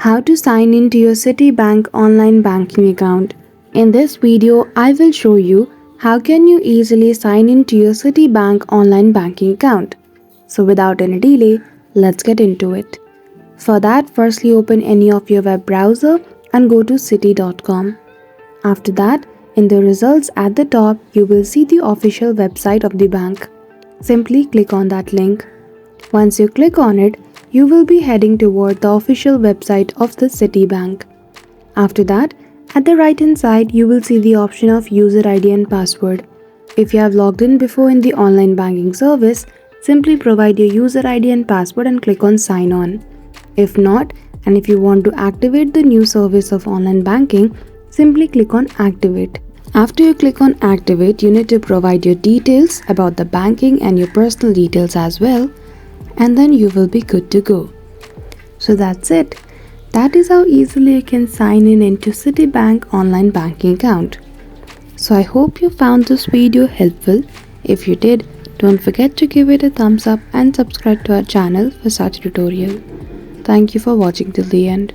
How to sign into your Citibank Online Banking account. In this video, I will show you how can you easily sign into your Citibank Online Banking account. So without any delay, let's get into it. For that, firstly open any of your web browser and go to citi.com. After that, in the results at the top, you will see the official website of the bank. Simply click on that link. Once you click on it, you will be heading toward the official website of the Citibank. After that, at the right hand side, you will see the option of user ID and password. If you have logged in before in the online banking service, simply provide your user ID and password and click on sign on. If not, and if you want to activate the new service of online banking, simply click on activate. After you click on activate, you need to provide your details about the banking and your personal details as well, and then you will be good to go. So that's it. That is how easily you can sign in into Citibank online banking account. So I hope you found this video helpful. If you did, don't forget to give it a thumbs up and subscribe to our channel for such tutorial. Thank you for watching till the end.